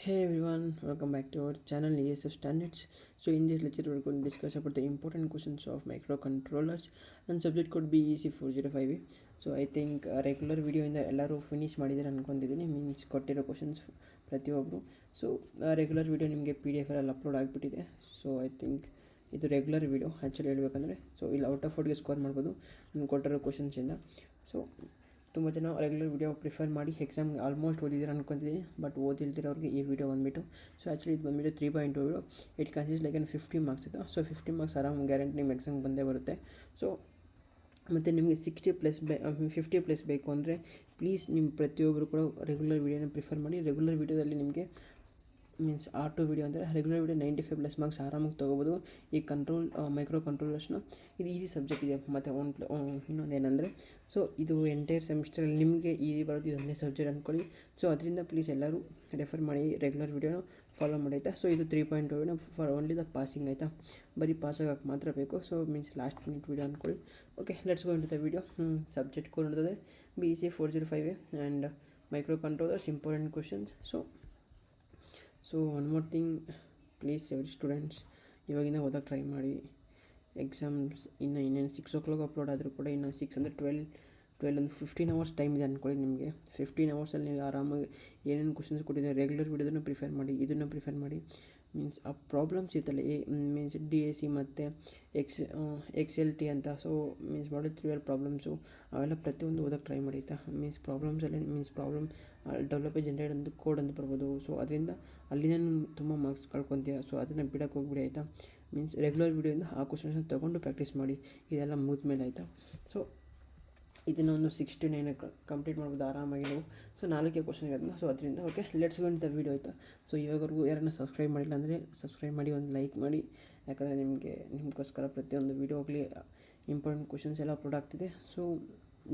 Hey everyone, welcome back to our channel ESF Standards. So in this lecture we're going to discuss about the important questions of microcontrollers and subject code BEC405A. So I think regular video ಇಂದ ಎಲ್ಲರೂ finish ಮಾಡಿದರೆ ಅನ್ಕೊಂಡಿದ್ದೀನಿ, means ಕೊಟ್ಟಿರೋ questions ಪ್ರತಿಯೊಬ್ಬರು. So regular video ನಿಮಗೆ PDF ಅಲ್ಲಿ upload ಆಗಿಬಿಟ್ಟಿದೆ. So I think ಇದು ರೆಗ್ಯುಲರ್ ವೀಡಿಯೋ ಆ್ಯಕ್ಚುಲಿ ಹೇಳ್ಬೇಕಂದ್ರೆ. ಸೊ ಇಲ್ಲಿ ಔಟ್ ಆಫ್ 4ಗೆ ಸ್ಕೋರ್ ಮಾಡ್ಬೋದು ನಾನು ಕೊಟ್ಟಿರೋ ಕ್ವಶನ್ಸಿಂದ. ಸೊ ತುಂಬ ಜನ ರೆಗ್ಯುಲರ್ ವೀಡಿಯೋ ಪ್ರಿಫರ್ ಮಾಡಿ ಎಕ್ಸಾಮ್ಗೆ ಆಲ್ಮೋಸ್ಟ್ ಓದಿದ್ದೀರ ಅನ್ಕೊತಿದ್ದೀನಿ, ಬಟ್ ಓದಿಲ್ದಿರೋರಿಗೆ ಈ ವಿಡಿಯೋ ಬಂದುಬಿಟ್ಟು. ಸೊ ಆ್ಯಕ್ಚುಲಿ ಇದು ಬಂದುಬಿಟ್ಟು 3.2 video. It consist like 50 marks ಇತ್ತು. ಸೊ 50 ಮಾರ್ಕ್ಸ್ ಆರಾಮ್ ಗ್ಯಾರಂಟಿ ನಿಮ್ಮ ಎಕ್ಸಾಮ್ಗೆ ಬಂದೇ ಬರುತ್ತೆ. ಸೊ ಮತ್ತು ನಿಮಗೆ 50+ ಬೇಕು ಅಂದರೆ ಪ್ಲೀಸ್ ನಿಮ್ಮ ಪ್ರತಿಯೊಬ್ಬರು ಕೂಡ ರೆಗ್ಯುಲರ್ ವೀಡಿಯೋನ ಪ್ರಿಫರ್ ಮಾಡಿ. ರೆಗ್ಯುಲರ್ ವೀಡಿಯೋದಲ್ಲಿ ನಿಮಗೆ ಮೀನ್ಸ್ R2 ವಿಡಿಯೋ ಅಂದರೆ ರೆಗ್ಯುಲರ್ ವೀಡಿಯೋ 95+ ಮಾರ್ಕ್ಸ್ ಆರಾಮಾಗಿ ತೊಗೋಬೋದು. ಈ ಮೈಕ್ರೋ ಕಂಟ್ರೋಲರ್ಸ್ನ ಇದು ಈಸಿ ಸಬ್ಜೆಕ್ಟ್ ಇದೆ. ಮತ್ತು ಇನ್ನೊಂದೇನೆಂದರೆ, ಸೊ ಇದು ಎಂಟೈರ್ ಸೆಮಿಸ್ಟರಲ್ಲಿ ನಿಮಗೆ ಈಸಿ ಬರೋದು ಇದೊಂದೇ ಸಬ್ಜೆಕ್ಟ್ ಅಂದ್ಕೊಳ್ಳಿ. ಸೊ ಅದರಿಂದ ಪ್ಲೀಸ್ ಎಲ್ಲರೂ ರೆಫರ್ ಮಾಡಿ, ರೆಗ್ಯುಲರ್ ವೀಡಿಯೋನ ಫಾಲೋ ಮಾಡಿ ಆಯಿತಾ. ಸೊ ಇದು 3.2 video for only the passing ಆಯಿತಾ, ಬರೀ ಪಾಸ್ ಆಗೋಕ್ಕೆ ಮಾತ್ರ ಬೇಕು. So means last minute video ಅಂದ್ಕೊಳ್ಳಿ. Okay, let's go into the video. Subject code ನೋಡಿದ್ರೆ BEC405A and microcontrollers important questions. So one more thing, please every students ಇವಾಗಿಂದ ಓದೋಕ್ಕೆ try ಮಾಡಿ. ಎಕ್ಸಾಮ್ಸ್ ಇನ್ನೇನು 6 o'clock ಅಪ್ಲೋಡ್ ಆದರೂ ಕೂಡ ಇನ್ನು 6 ಅಂದರೆ 12 ಒಂದು 15 hours ಟೈಮ್ ಇದೆ ಅಂದ್ಕೊಳ್ಳಿ. ನಿಮಗೆ 15 hours ನೀವು ಆರಾಮಾಗಿ ಏನೇನು ಕ್ವಶನ್ಸ್ ಕೊಟ್ಟಿದ್ದಾರೆ ರೆಗ್ಯುಲರ್ ವೀಡಿಯೋದನ್ನು ಪ್ರಿಫರ್ ಮಾಡಿ, ಇದನ್ನು ಪ್ರಿಫರ್ ಮಾಡಿ. ಮೀನ್ಸ್ ಆ ಪ್ರಾಬ್ಲಮ್ಸ್ ಇತ್ತಲ್ಲ, ಮೀನ್ಸ್ DAC ಮತ್ತು XLT ಅಂತ. ಸೊ ಮೀನ್ಸ್ ಮಾಡಲ್ 3 ಪ್ರಾಬ್ಲಮ್ಸು ಅವೆಲ್ಲ ಪ್ರತಿಯೊಂದು ಓದೋಕ್ಕೆ ಟ್ರೈ ಮಾಡಿ ಆಯಿತಾ. ಪ್ರಾಬ್ಲಮ್ಸಲ್ಲಿ ಪ್ರಾಬ್ಲಮ್ ಡೆವಲಪರ್ ಜನರೇಟ್ ಅಂತ ಕೋಡ್ ಅಂತ ಬರ್ಬೋದು. ಸೊ ಅದರಿಂದ ಅಲ್ಲಿ ನಾನು ತುಂಬ ಮಾರ್ಕ್ಸ್ ಕಳ್ಕೊತೀಯ. ಸೊ ಅದನ್ನು ಬಿಡೋಕ್ಕೆ ಹೋಗ್ಬಿಡಿ ಆಯಿತಾ. ರೆಗ್ಯುಲರ್ ವೀಡಿಯೋಯಿಂದ ಆ ಕ್ವಶನ್ಸ್ನ ತೊಗೊಂಡು ಪ್ರಾಕ್ಟೀಸ್ ಮಾಡಿ, ಇದೆಲ್ಲ ಮುಗಿದ ಮೇಲೆ ಆಯಿತಾ. ಸೊ ಇದನ್ನು ಒಂದು 6 to 9 ಕಂಪ್ಲೀಟ್ ಮಾಡ್ಬೋದು ಆರಾಮಾಗಿ ನೀವು. ಸೊ 4 ಕ್ವಶನ್ ಇರೋದನ್ನ. ಸೊ ಅದರಿಂದ okay, let's go into the video ಆಯಿತಾ. ಸೊ ಇವಾಗವರೆಗೂ ಯಾರನ್ನ ಸಬ್ಸ್ಕ್ರೈಬ್ ಮಾಡಿಲ್ಲ ಅಂದರೆ ಸಬ್ಸ್ಕ್ರೈಬ್ ಮಾಡಿ, ಒಂದು ಲೈಕ್ ಮಾಡಿ. ಯಾಕಂದರೆ ನಿಮಗೋಸ್ಕರ ಪ್ರತಿಯೊಂದು ವೀಡಿಯೋ ಆಗಲಿ ಇಂಪಾರ್ಟೆಂಟ್ ಕ್ವಶನ್ಸ್ ಎಲ್ಲ ಅಪ್ಲೋಡ್ ಆಗ್ತಿದೆ. ಸೊ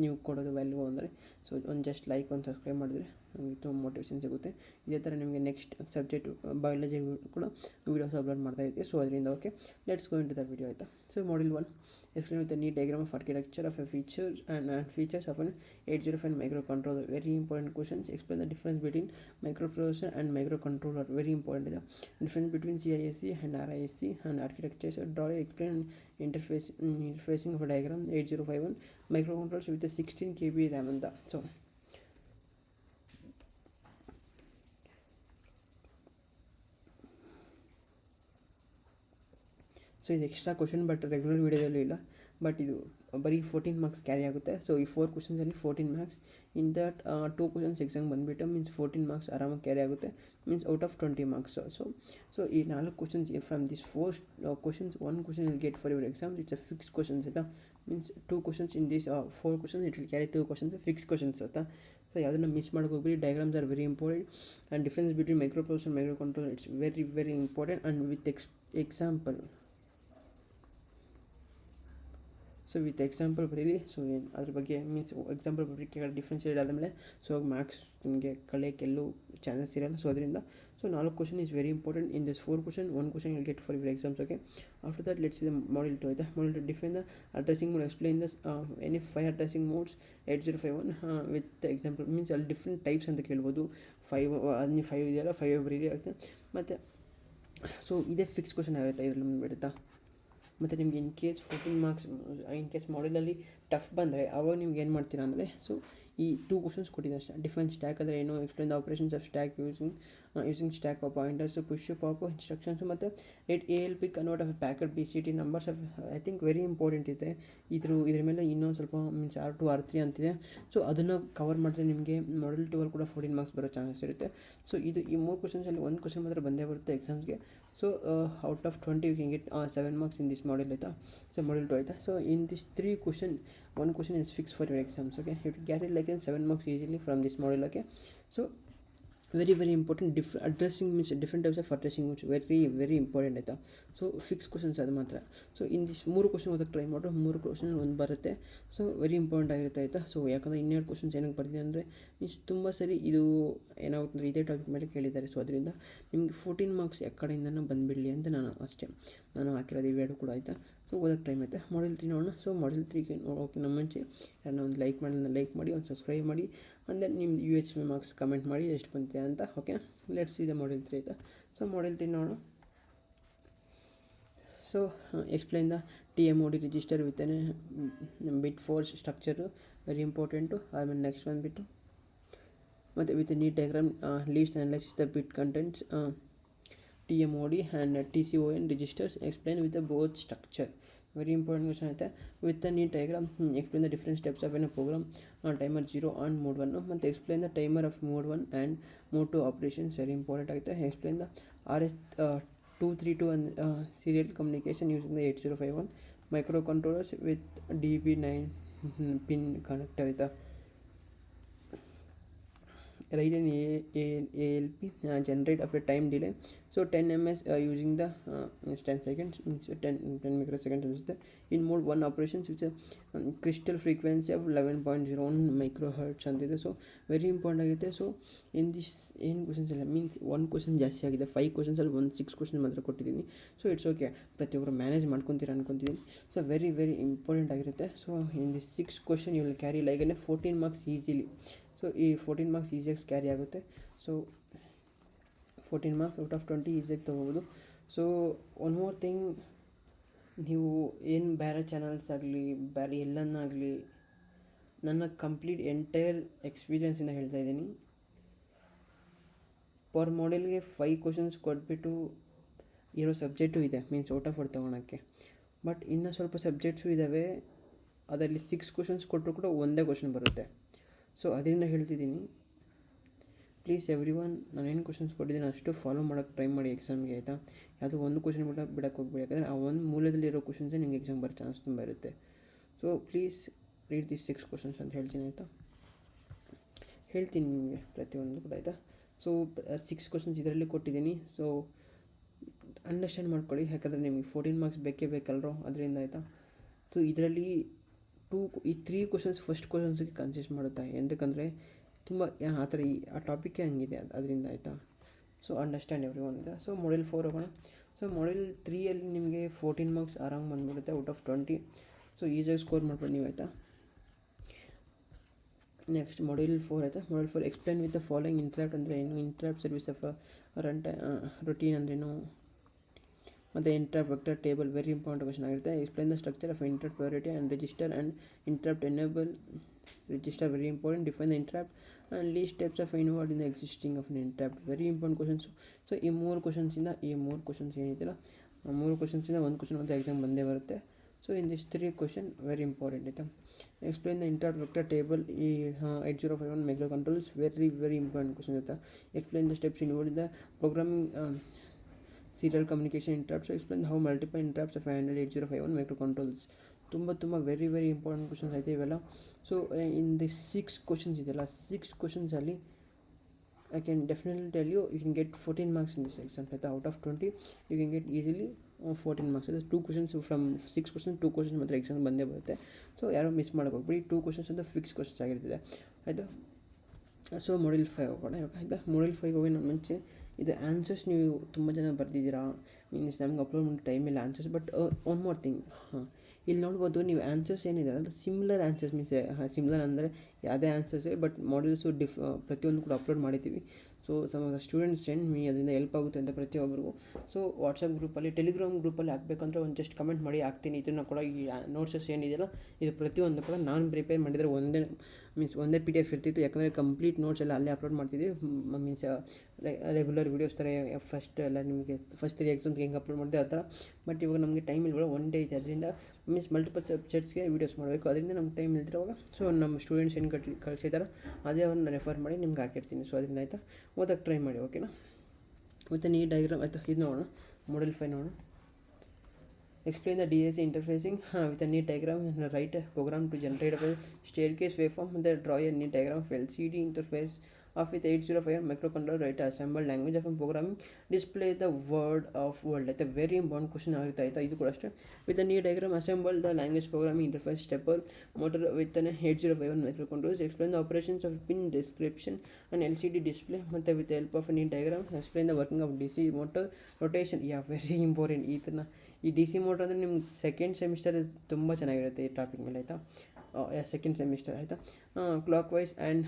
ನೀವು ಕೊಡೋದು ವ್ಯಾಲ್ಯೂ ಅಂದರೆ, ಸೊ ಒಂದು ಜಸ್ಟ್ ಲೈಕ್, ಒಂದು ಸಬ್ಸ್ಕ್ರೈಬ್ ಮಾಡಿದ್ರೆ ನಮಗೆ ತುಂಬ ಮೋಟಿವೇಶನ್ ಸಿಗುತ್ತೆ. ಇದೇ ಥರ ನಿಮಗೆ ನೆಕ್ಸ್ಟ್ ಸಬ್ಜೆಕ್ಟ್ ಬಯಾಲಜಿ ಕೂಡ ವೀಡಿಯೋಸ್ ಅಪ್ಲೋಡ್ ಮಾಡ್ತಾ ಇರ್ತೀವಿ. ಸೊ ಅದರಿಂದ okay, let's go into the video ಆಯಿತಾ. So module 1 explain with the neat diagram of architecture of a feature and features of an 805 microcontroller. Very important questions. Explain the difference between microprocessor and microcontroller. Very important. The difference between CISC and RISC and architecture. So draw, explain interfacing of a diagram. 8051 microcontrollers with a 16 KB RAM ಅಂತ. So ಇದು extra question, but regular ವೀಡಿಯೋದಲ್ಲೂ ಇಲ್ಲ. But ಇದು ಬರೀ 14 marks carry ಆಗುತ್ತೆ. So ಈ 4 ಕ್ವಶನ್ಸಲ್ಲಿ 14 marks. In that 2 questions exam ಬಂದುಬಿಟ್ಟು means 14 marks ಆರಾಮಾಗಿ ಕ್ಯಾರಿ ಆಗುತ್ತೆ, means out of 20 marks. So ಈ 4 questions from this 4 questions 1 question will get for your exam. It's a fix questions ಆಯಿತಾ. Means 2 questions in this 4 questions it will carry 2 questions fix questions ಆಯಿತಾ. So ಯಾವುದನ್ನು miss ಮಾಡೋಕೆ ಹೋಗ್ಬಿಡಿ. Diagrams are very important and difference between microprocessor and microcontroller it's very very important and with example. So with example ಬರೀರಿ. So ಏನು ಅದ್ರ ಬಗ್ಗೆ means example ಬರೀ differentiate ಆದಮೇಲೆ ಸೊ ಮ್ಯಾಕ್ಸ್ ನಿಮಗೆ ಕಲಿಯೋಕ್ಕೆಲ್ಲೂ ಚಾನ್ಸಸ್ ಇರೋಲ್ಲ. ಸೊ ಅದರಿಂದ 4 question is very important. In this 4 question 1 question will get for your exams. Okay, after that let's see the module 2 ಆಯಿತಾ. Module 2 define the addressing mode, explain the any 5 addressing modes 8051 with example. Means ಅಲ್ಲಿ different types ಅಂತ ಕೇಳ್ಬೋದು. 5 ಇದೆಯಲ್ಲ, 5 ಬರೀರಿ ಆಗುತ್ತೆ. ಮತ್ತು so ಇದೇ fix question ಆಗುತ್ತೆ ಇದರಲ್ಲಿ ಬಂದುಬಿಡುತ್ತಾ. ಮತ್ತು ನಿಮ್ಗೆ in case 14 marks in case ಮಾಡಲಲ್ಲಿ ಟಫ್ ಬಂದರೆ ಅವಾಗ ನಿಮ್ಗೆ ಏನು ಮಾಡ್ತೀರಾ ಅಂದರೆ, ಸೊ ಈ 2 ಕ್ವಶನ್ಸ್ ಕೊಟ್ಟಿದ್ದೆ ಅಷ್ಟೇ. ಡಿಫೆನ್ಸ್ ಸ್ಟ್ಯಾಕ್ ಅಂದರೆ ಏನು, explain the operations of stack using stack of pointers, push pop instructions, ಮತ್ತು ALP convert of packet BCT numbers of I think very important ಇದೆ. ಇದ್ರ ಮೇಲೆ ಇನ್ನೊಂದು ಸ್ವಲ್ಪ ಮೀನ್ಸ್ R2 R3 ಅಂತಿದೆ. ಸೊ ಅದನ್ನು ಕವರ್ ಮಾಡಿದ್ರೆ ನಿಮಗೆ ಮಾಡ್ಯೂಲ್ 2 ಕೂಡ 14 ಮಾರ್ಕ್ಸ್ ಬರೋ ಚಾನ್ಸಸ್ ಇರುತ್ತೆ. ಸೊ ಇದು ಈ 3 ಕ್ವಶನ್ಸಲ್ಲಿ 1 ಕ್ವಶನ್ ಮಾತ್ರ ಬಂದೇ ಬರುತ್ತೆ ಎಕ್ಸಾಮ್ಸ್ಗೆ. So out of 20 you can get 7 marks in this module ಆಯಿತಾ. ಸೊ ಮಾಡ್ಯೂಲ್ 2 ಆಯಿತಾ. So in this 3 question 1 question is fix for your exams. Okay, it carry like 7 marks easily from this module. Okay, so very very important. Addressing means different types of addressing means very very important ಆಯಿತಾ. So fix questions ಅದು ಮಾತ್ರ. So in this 3 question ಓದಕ್ಕೆ try ಮಾಡಿದ್ರೆ 3 question ಒಂದು ಬರುತ್ತೆ. So very important ಆಗಿರುತ್ತೆ ಆಯಿತಾ. So ಯಾಕಂದರೆ 12 ಕ್ವಶನ್ಸ್ ಏನಕ್ಕೆ ಬರ್ತಿದೆ ಅಂದರೆ ಮೀನ್ಸ್ ತುಂಬ ಸರಿ ಇದು ಏನಾಗುತ್ತೆ ಅಂದರೆ ಇದೇ ಟಾಪಿಕ್ ಮೇಲೆ ಕೇಳಿದ್ದಾರೆ. ಸೊ ಅದರಿಂದ ನಿಮಗೆ 14 ಮಾರ್ಕ್ಸ್ ಯಾವ ಕಡೆಯಿಂದನೂ ಬಂದುಬಿಡಲಿ ಅಂತ ನಾನು ಹಾಕಿರೋದು ಈ ವಿಡಿಯೋ ಕೂಡ ಆಯಿತಾ. ಸೊ ಓದೋಕ್ಕೆ ಟೈಮ್ ಐತೆ. ಮಾಡ್ಯೂಲ್ 3 ನೋಡೋಣ. ಸೊ ಮಾಡ್ಯೂಲ್ 3ಗೆ ಹೋಗೋಕ್ಕಿಂತ ಮುಂಚೆ ಯಾರನ್ನ ಒಂದು ಲೈಕ್ ಮಾಡಿ, ಒಂದು ಸಬ್ಸ್ಕ್ರೈಬ್ ಮಾಡಿ. ಅಂದರೆ ನಿಮ್ದು U H P marks comment ಮಾಡಿ ಎಷ್ಟು ಬಂದಿದೆ ಅಂತ. ಓಕೆನಾ, ಲೆಟ್ಸ್ ಸಿ ದ ಮಾಡ್ಯೂಲ್ 3 ಆಯಿತಾ. ಸೊ ಮಾಡ್ಯೂಲ್ 3 ನೋಡೋಣ. So explain the TMOD register with bit force structure very important. ಆಮೇಲೆ ನೆಕ್ಸ್ಟ್ ಬಂದುಬಿಟ್ಟು ಮತ್ತು with neat diagram list analysis the bit contents TMOD and TCON registers explain with the both structure. Very important question ಐತೆ. With the neat diagram explain the different steps of an program timer 0 and mode 1 ಮತ್ತು explain the timer of mode 1 and mode 2 operations very important ಆಗುತ್ತೆ. Explain the RS232 and serial communication using the 8051 microcontrollers with DB9 pin connector ಆಯಿತಾ. write an ALP generate after time delay. So 10 ms using the means 10 seconds means 10 microseconds ಅನಿಸುತ್ತೆ. in mode 1 operations which crystal frequency of 11.01 microhertz ಅಂತಿದೆ. So very important ಆಗುತ್ತೆ. So in this ಏನು questions ಇಲ್ಲ means 1 question ಜಾಸ್ತಿ ಆಗಿದೆ. 5 ಕ್ವಶನ್ಸಲ್ಲಿ 6 question ಮಾತ್ರ ಕೊಟ್ಟಿದ್ದೀನಿ. ಸೊ ಇಟ್ಸ್ ಓಕೆ, ಪ್ರತಿಯೊಬ್ಬರು ಮ್ಯಾನೇಜ್ ಮಾಡ್ಕೊತೀರ ಅನ್ಕೊತಿದ್ದೀನಿ. ಸೊ ವೆರಿ ಇಂಪಾರ್ಟೆಂಟ್ ಆಗಿರುತ್ತೆ. So in this 6 question you will carry like 14 marks easily. So ಈ 14 ಮಾರ್ಕ್ಸ್ ಈಸಿಯಾಗಿ ಕ್ಯಾರಿ ಆಗುತ್ತೆ. ಸೊ 14 ಮಾರ್ಕ್ಸ್ ಔಟ್ ಆಫ್ 20 ಈಸಿಯಾಗಿ ತೊಗೋಬೋದು. ಸೊ ಒನ್ ಮೋರ್ ಥಿಂಗ್, ನೀವು ಏನು ಬೇರೆ ಚಾನಲ್ಸ್ ಆಗಲಿ ಬೇರೆ ಎಲ್ಲನ್ನಾಗಲಿ ನನ್ನ ಕಂಪ್ಲೀಟ್ ಎಂಟೈರ್ ಎಕ್ಸ್ಪೀರಿಯನ್ಸಿಂದ ಹೇಳ್ತಾ ಇದ್ದೀನಿ. ಪರ್ ಮಾಡೆಲ್ಗೆ 5 ಕ್ವಶನ್ಸ್ ಕೊಟ್ಬಿಟ್ಟು ಇರೋ ಸಬ್ಜೆಕ್ಟು ಇದೆ ಮೀನ್ಸ್ ಔಟ್ ಆಫ್ ಔಟ್ ತೊಗೊಳಕ್ಕೆ. ಬಟ್ ಇನ್ನೂ ಸ್ವಲ್ಪ ಸಬ್ಜೆಕ್ಟ್ಸು ಇದ್ದಾವೆ, ಅದರಲ್ಲಿ 6 ಕ್ವಶನ್ಸ್ ಕೊಟ್ಟರು ಕೂಡ ಒಂದೇ ಕ್ವಶನ್ ಬರುತ್ತೆ. ಸೊ ಅದರಿಂದ ಹೇಳ್ತಿದ್ದೀನಿ, ಪ್ಲೀಸ್ ಎವ್ರಿ ಒನ್ ನಾನೇನು ಕ್ವಶನ್ಸ್ ಕೊಟ್ಟಿದ್ದೀನಿ ಅಷ್ಟು ಫಾಲೋ ಮಾಡೋಕ್ಕೆ ಟ್ರೈ ಮಾಡಿ ಎಕ್ಸಾಮ್ಗೆ ಆಯಿತಾ. ಯಾವುದೋ ಒಂದು ಕ್ವಶನ್ ಬಿಡಕ್ಕೆ ಹೋಗ್ಬೇಡಿ, ಯಾಕಂದರೆ ಆ ಒಂದು ಮೂಲದಲ್ಲಿರೋ ಕ್ವಶನ್ಸೇ ನಿಮಗೆ ಎಕ್ಸಾಮ್ ಬರೋ ಚಾನ್ಸ್ ತುಂಬ ಇರುತ್ತೆ. So please read this 6 questions ಅಂತ ಹೇಳ್ತೀನಿ ಆಯಿತಾ. ಹೇಳ್ತೀನಿ ನಿಮಗೆ ಪ್ರತಿಯೊಂದು ಕೂಡ ಆಯಿತಾ. ಸೊ 6 ಕ್ವಶನ್ಸ್ ಇದರಲ್ಲಿ ಕೊಟ್ಟಿದ್ದೀನಿ. ಸೊ ಅಂಡರ್ಸ್ಟ್ಯಾಂಡ್ ಮಾಡ್ಕೊಳ್ಳಿ, ಯಾಕಂದರೆ ನಿಮಗೆ 14 ಮಾರ್ಕ್ಸ್ ಬೇಕೇ ಬೇಕಲ್ರೋ ಅದರಿಂದ ಆಯಿತಾ. ಸೊ ಇದರಲ್ಲಿ ಈ 3 ಕ್ವಶನ್ಸ್ ಫಸ್ಟ್ ಕ್ವಶನ್ಸ್ಗೆ ಕನ್ಸಿಸ್ಟ್ ಮಾಡುತ್ತೆ, ಎಂತಕ್ಕಂದರೆ ತುಂಬ ಆ ಥರ ಆ ಟಾಪಿಕ್ಕೇ ಹಂಗಿದೆ ಅದರಿಂದ ಆಯಿತಾ. ಸೊ ಅಂಡರ್ಸ್ಟ್ಯಾಂಡ್ ಎವ್ರಿ ಒನ್ ಇದೆ. ಸೊ ಮಾಡ್ಯೂಲ್ 4 ಹೋಗೋಣ. ಸೊ ಮಾಡ್ಯೂಲ್ 3ಯಲ್ಲಿ ನಿಮಗೆ 14 ಮಾರ್ಕ್ಸ್ ಆರಾಮ್ ಬಂದುಬಿಡುತ್ತೆ ಔಟ್ ಆಫ್ 20. ಸೊ ಈಸಿಯಾಗಿ ಸ್ಕೋರ್ ಮಾಡ್ಬೋದು ನೀವು ಆಯಿತಾ. ನೆಕ್ಸ್ಟ್ ಮಾಡ್ಯೂಲ್ 4 ಆಯಿತಾ. Module 4 explain with the following. Interrupt ಅಂದರೆ ಏನು, interrupt service of run routine ಅಂದ್ರೇನು, ಮತ್ತು interrupt vector table very important question ಆಗಿರುತ್ತೆ. Explain the structure of interrupt priority and register and interrupt enable register very important. Define the interrupt and list steps of involved in the existing of interrupt very important questions. So ಈ 3 ಕ್ವಶನ್ಸಿಂದ ಏನಿದೆಯಲ್ಲ ಆ 3 ಕ್ವಶನ್ಸಿಂದ ಒಂದು question ಮತ್ತು exam ಬಂದೇ ಬರುತ್ತೆ. So in this 3 question very important ಆಯಿತಾ. Explain the interrupt vector table ಈ 8051 micro controls very important question ಆಯಿತಾ. Explain the steps involved in the programming serial communication interrupts. Explain how multiple interrupts of handle 8051 microcontrollers. ತುಂಬ very important questions ಆಯಿತು ಇವೆಲ್ಲ. So in the 6 questions ಇದೆಯಲ್ಲ 6 ಕ್ವಶನ್ಸಲ್ಲಿ I can definitely tell you can get 14 marks in this exams ಆಯಿತಾ. Out of 20 you can get easily 14 marks ಆಯಿತಾ. 2 questions from 6 questions 2 questions ಮಾತ್ರ exam ಬಂದೇ ಬರುತ್ತೆ. ಸೊ ಯಾರೋ ಮಿಸ್ ಮಾಡೋಕೆ ಹೋಗ್ಬಿಡಿ. 2 ಕ್ವಶನ್ಸ್ ಅಂತ ಫಿಕ್ಸ್ ಕ್ವಶನ್ಸ್ ಆಗಿರ್ತದೆ ಆಯಿತಾ. ಸೊ ಮಾಡ್ಯೂಲ್ 5 ಹೋಗೋಣ ಇವಾಗ ಆಯಿತಾ. ಮಾಡ್ಯೂಲ್ 5 ಹೋಗಿ ನಾನು ಮುಂಚೆ ಇದು ಆನ್ಸರ್ಸ್ ನೀವು ತುಂಬ ಜನ ಬರೆದಿದ್ದೀರಾ, ಮೀನ್ಸ್ ನಮ್ಗೆ ಅಪ್ಲೋಡ್ ಮಾಡೋ ಟೈಮಿಲ್ಲ answers. But one more thing, ಇಲ್ಲಿ ನೋಡ್ಬೋದು ನೀವು ಆನ್ಸರ್ಸ್ ಏನಿದೆ ಅಂದರೆ ಸಿಮಿಲರ್ ಆನ್ಸರ್ಸ್ ಮೀನ್ಸ್ ಸಿಮಿಲರ್ ಅಂದರೆ ಯಾವುದೇ ಆನ್ಸರ್ಸೇ ಬಟ್ ಮಾಡ್ಯೂಲ್ಸು ಪ್ರತಿಯೊಂದು ಕೂಡ ಅಪ್ಲೋಡ್ ಮಾಡಿದ್ದೀವಿ. So some of the students send me, ಅದರಿಂದ ಹೆಲ್ಪ್ ಆಗುತ್ತೆ ಅಂತ ಪ್ರತಿಯೊಬ್ಬರಿಗೂ. ಸೊ ವಾಟ್ಸಪ್ ಗ್ರೂಪಲ್ಲಿ ಟೆಲಿಗ್ರಾಮ್ ಗ್ರೂಪಲ್ಲಿ ಹಾಕಬೇಕಂದ್ರೆ ಒಂದು ಜಸ್ಟ್ ಕಮೆಂಟ್ ಮಾಡಿ ಹಾಕ್ತೀನಿ. ಇದನ್ನು ಕೂಡ ಈ ನೋಟ್ಸಸ್ ಏನಿದೆಯಲ್ಲ ಇದು ಪ್ರತಿಯೊಂದು ಕೂಡ ನಾನು ಪ್ರಿಪೇರ್ ಮಾಡಿದರೆ ಒಂದೇ PDF ಇರ್ತಿತ್ತು, ಯಾಕಂದರೆ ಕಂಪ್ಲೀಟ್ ನೋಟ್ಸ್ ಎಲ್ಲ ಅಲ್ಲೇ ಅಪ್ಲೋಡ್ ಮಾಡ್ತಿದ್ವಿ. ಮೀನ್ಸ್ ರೆಗ್ಯುಲರ್ ವೀಡಿಯೋಸ್ ಥರ ಫಸ್ಟ್ ಎಲ್ಲ ನಿಮಗೆ ಫಸ್ಟ್ 3 ಎಕ್ಸಾಮ್ಸ್ಗೆ ಹೆಂಗೆ ಅಪ್ಲೋಡ್ ಮಾಡ್ತೀವಿ ಆ ಥರ. ಬಟ್ ಇವಾಗ ನಮಗೆ ಟೈಮ್ ಇಲ್ವಲ್ಲ, 1 ಡೇ ಇದೆ, ಅದರಿಂದ ಮೀನ್ಸ್ ಮಲ್ಟಿಪಲ್ ಸಬ್ಜೆಕ್ಟ್ಸ್ಗೆ ವೀಡಿಯೋಸ್ ಮಾಡಬೇಕು, ಅದರಿಂದ ನಮ್ಗೆ ಟೈಮ್ ಇಲ್ದಿರೋವಾಗ ಸೊ ನಮ್ಮ ಸ್ಟೂಡೆಂಟ್ಸ್ ಏನು ಕಳಿಸಿದಾರೋ ಅದೇ ಅವ್ರನ್ನ ರೆಫರ್ ಮಾಡಿ ನಿಮ್ಗೆ ಹಾಕಿರ್ತೀನಿ. ಸೊ ಅದರಿಂದ ಆಯಿತಾ ಓದಕ್ಕೆ ಟ್ರೈ ಮಾಡಿ ಓಕೆನಾ. ಮತ್ತು ನೀಟ್ ಡಯಾಗ್ರಾಮ್ ಆಯಿತಾ, ಇದು ನೋಡೋಣ ಮಾಡ್ಯೂಲ್ 5 ನೋಡೋಣ. Explain the DAC interfacing with a neat diagram and write a program to generate a staircase waveform and then draw a neat diagram of LCD interface of with 8051 microcontroller. Write a assembled language of programming. Display the word of world. That's a very important question ಆಗುತ್ತೆ ಆಯಿತಾ. ಇದು ಕೂಡ ಅಷ್ಟೇ. With a neat diagram assemble the language programming interface stepper motor with an 8051 microcontrollers. Explain the operations of pin description and LCD display. ಮತ್ತು with the help of a neat diagram explain the working of DC motor rotation. Very important ಈ DC motor ಅಂದರೆ ನಿಮ್ಗೆ second semester ತುಂಬ ಚೆನ್ನಾಗಿರುತ್ತೆ ಈ topic ಮೇಲೆ ಆಯಿತಾ. Second semester ಆಯಿತಾ. Clockwise and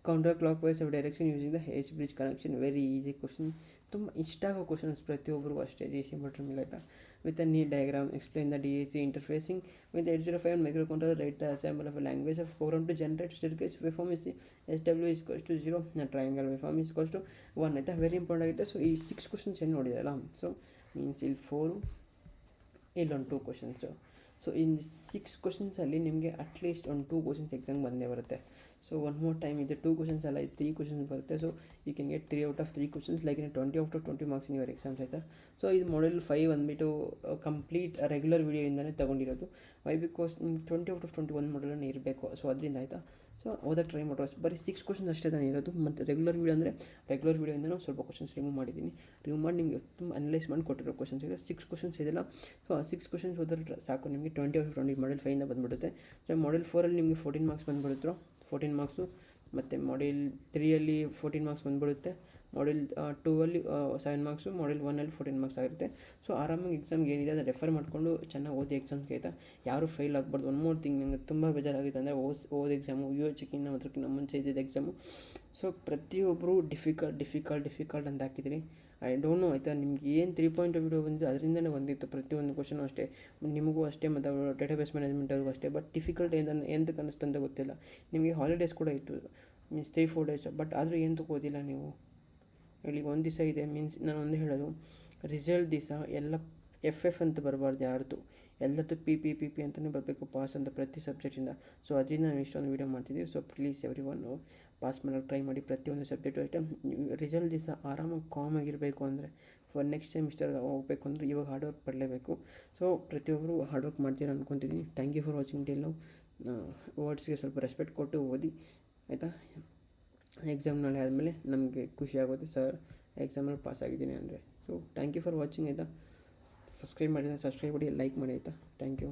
counter clockwise of direction using the H bridge connection. Very easy question, ತುಂಬ ಇಷ್ಟ ಆಗೋ ಕ್ವಶನ್ಸ್ ಪ್ರತಿಯೊಬ್ಬರಿಗೂ ಅಷ್ಟೇ. ಜಿ ಸಿ ಮೋಟ್ರ್ ಮೇಲೆ ಆಯಿತಾ. With a neat diagram explain the DAC interfacing with the 8051 microcontroller. Write the assembly of a language of program to generate staircase waveform is SW is equals to 0 and triangle waveform is equals to 1 ಆಯಿತಾ. Very important ಆಗಿದೆ. So ಈ 6 questions ಏನು ನೋಡಿದಾರಲ್ಲ, so means ಇಲ್ಲಿ 4 ಇಲ್ಲೊಂದು 2 questions. So in 6 ಕ್ವಶನ್ಸಲ್ಲಿ ನಿಮಗೆ at least ಒಂದು 2 questions exam ಬಂದೇ ಬರುತ್ತೆ. ಸೊ ಒನ್ ಮೋರ್ ಟೈಮ್ ಇದು 2 ಕ್ವಶನ್ಸ್ ಅಲ್ಲ, ಇದು 3 ಕ್ವಶನ್ಸ್ ಬರುತ್ತೆ. So you can get 3 out of 3 questions like 20 out of 20 marks in your exams ಆಯಿತಾ. ಸೊ ಇದು Model 5 ಬಂದುಬಿಟ್ಟು ಕಂಪ್ಲೀಟ್ ರೆಗ್ಯುಲರ್ ವೀಡಿಯೋಯಿಂದಲೇ ತೊಗೊಂಡಿರೋದು. ವೈ ಬಿಕಾಸ್ ನಿಮ್ಗೆ 20 ಔಟ್ ಆಫ್ 21 ಮಾಡಲನ್ನು ಇರಬೇಕು. ಸೊ ಅದರಿಂದ ಆಯಿತಾ. ಸೊ ಓದಕ್ಕೆ ಟ್ರೈ ಮಾಡೋದು. ಬರೀ 6 ಕ್ವಶನ್ಸ್ ಅಷ್ಟೇ ತಾನೇ ಇರೋದು. ಮತ್ತು ರೆಗ್ಯುಲರ್ ವೀಡಿಯೋ ಅಂದರೆ ರೆಗ್ಯುಲರ್ ವೀಡಿಯೋಯಿಂದ ಸ್ವಲ್ಪ ಕ್ವಶನ್ಸ್ ರಿಮೂವ್ ಮಾಡಿದ್ದೀನಿ. ರಿಮೂವ್ ಮಾಡಿ ನಿಮಗೆ ತುಂಬ ಅನಲೈಸ್ ಮಾಡಿ ಕೊಟ್ಟಿರೋ ಕ್ವಶನ್ಸ್ ಇದೆ. 6 ಕ್ವಶನ್ಸ್ ಇದೆಲ್ಲ. ಸೊ ಆ 6 ಕ್ವಶನ್ಸ್ ಓದಿದ್ರೆ ಸಾಕು ನಿಮಗೆ 20 ಔಟ್ ಆಫ್ 20 Model 5ಇಂದ ಬಂದುಬಿಡುತ್ತೆ. ಸೊ Model 4ಅಲ್ಲಿ ನಿಮಗೆ 14 ಮಾರ್ಕ್ಸ್ ಬಂದುಬಿಡುತ್ತೋ, 14 ಮಾರ್ಕ್ಸು. ಮತ್ತು Model 3ಅಲ್ಲಿ 14 ಮಾರ್ಕ್ಸ್ ಬಂದುಬಿಡುತ್ತೆ. Model 2ಅಲ್ಲಿ 7 marks. Model 1ಅಲ್ಲಿ 14 ಮಾರ್ಕ್ಸ್ ಆಗಿರುತ್ತೆ. ಸೊ ಆರಾಮಾಗಿ ಎಕ್ಸಾಮ್ಗೆ ಏನಿದೆ ಅದು ರೆಫರ್ ಮಾಡಿಕೊಂಡು ಚೆನ್ನಾಗಿ ಓದಿ ಎಕ್ಸಾಮ್ಸ್ಗೆ ಆಯಿತಾ. ಯಾರೂ ಫೇಲ್ ಆಗಬಾರ್ದು. ಒನ್ ಮೋರ್ ಥಿಂಗ್, ನನಗೆ ತುಂಬ ಬೇಜಾರಾಗಿದೆ ಅಂದರೆ ಓದ್ ಎಕ್ಸಾಮು UHಕ್ಕಿಂತ ಅದಕ್ಕಿಂತ ಮುಂಚೆ ಇದ್ದಿದ್ದು ಎಕ್ಸಾಮು. ಸೊ ಪ್ರತಿಯೊಬ್ಬರು ಡಿಫಿಕಲ್ಟ್ ಅಂತ ಹಾಕಿದ್ದೀರಿ. ಐ ಡೋಂಟ್ ನೋ ಆಯಿತಾ. ನಿಮ್ಗೆ ಏನು 3 ಪಾಯಿಂಟ್ ವಿಡಿಯೋ ಬಂದಿದ್ದು ಅದರಿಂದನೇ ಬಂದಿತ್ತು ಪ್ರತಿಯೊಂದು ಕ್ವಶನು ಅಷ್ಟೇ. ನಿಮಗೂ ಅಷ್ಟೇ ಮತ್ತು ಡೇಟಾಬೇಸ್ ಮ್ಯಾನೇಜ್ಮೆಂಟವ್ರಿಗೂ ಅಷ್ಟೇ. ಬಟ್ ಡಿಫಿಕಲ್ಟ್ ಎಂತಕ್ಕೆ ಅನ್ನಿಸ್ತು ಅಂತ ಗೊತ್ತಿಲ್ಲ. ನಿಮಗೆ ಹಾಲಿಡೇಸ್ ಕೂಡ ಇತ್ತು, ಮೀನ್ಸ್ 3-4 ಡೇಸ್. ಬಟ್ ಆದರೂ ಎಂತಕ್ಕೆ ಓದಿಲ್ಲ ನೀವು ಹೇಳಿ. ಒಂದು ದಿವಸ ಇದೆ ಮೀನ್ಸ್ ನಾನು ಒಂದು ಹೇಳೋದು, ರಿಸಲ್ಟ್ ದಿವಸ ಎಲ್ಲ FF ಅಂತ ಬರಬಾರ್ದು ಯಾರ್ದು, ಎಲ್ಲರದ್ದು ಪಿ ಅಂತಲೇ ಬರಬೇಕು ಪಾಸ್ ಅಂತ ಪ್ರತಿ ಸಬ್ಜೆಕ್ಟಿಂದ. ಸೊ ಅದರಿಂದ ನಾವು ಇಷ್ಟೊಂದು ವೀಡಿಯೋ ಮಾಡ್ತಿದ್ದೀವಿ. So please every one pass ಮಾಡೋಕ್ಕೆ ಟ್ರೈ ಮಾಡಿ ಪ್ರತಿಯೊಂದು ಸಬ್ಜೆಕ್ಟು ಅಷ್ಟೇ. ರಿಸಲ್ಟ್ ದಿವಸ ಆರಾಮಾಗಿ ಕಾಮಾಗಿರಬೇಕು ಅಂದರೆ ಫಾರ್ ನೆಕ್ಸ್ಟ್ ಸೆಮಿಸ್ಟರ್ಗೆ ಹೋಗಬೇಕು ಅಂದರೆ ಇವಾಗ ಹಾರ್ಡ್ ವರ್ಕ್ ಪಡಲೇಬೇಕು. ಸೊ ಪ್ರತಿಯೊಬ್ಬರು ಹಾರ್ಡ್ ವರ್ಕ್ ಮಾಡ್ತೀರಾ ಅಂದ್ಕೊತಿದ್ದೀನಿ. Thank you for watching till now. ವರ್ಡ್ಸ್ಗೆ ಸ್ವಲ್ಪ ರೆಸ್ಪೆಕ್ಟ್ ಕೊಟ್ಟು ಓದಿ ಆಯಿತಾ. ಎಕ್ಸಾಮ್ ನಾಳೆ ಆದಮೇಲೆ ನಮಗೆ ಖುಷಿ ಆಗುತ್ತೆ, ಸರ್ ಎಕ್ಸಾಮಲ್ಲಿ ಪಾಸ್ ಆಗಿದ್ದೀನಿ ಅಂದರೆ. So thank you for watching ಆಯಿತಾ. ಸಬ್ಸ್ಕ್ರೈಬ್ ಮಾಡಿ, ಲೈಕ್ ಮಾಡಿ ಆಯಿತಾ. Thank you.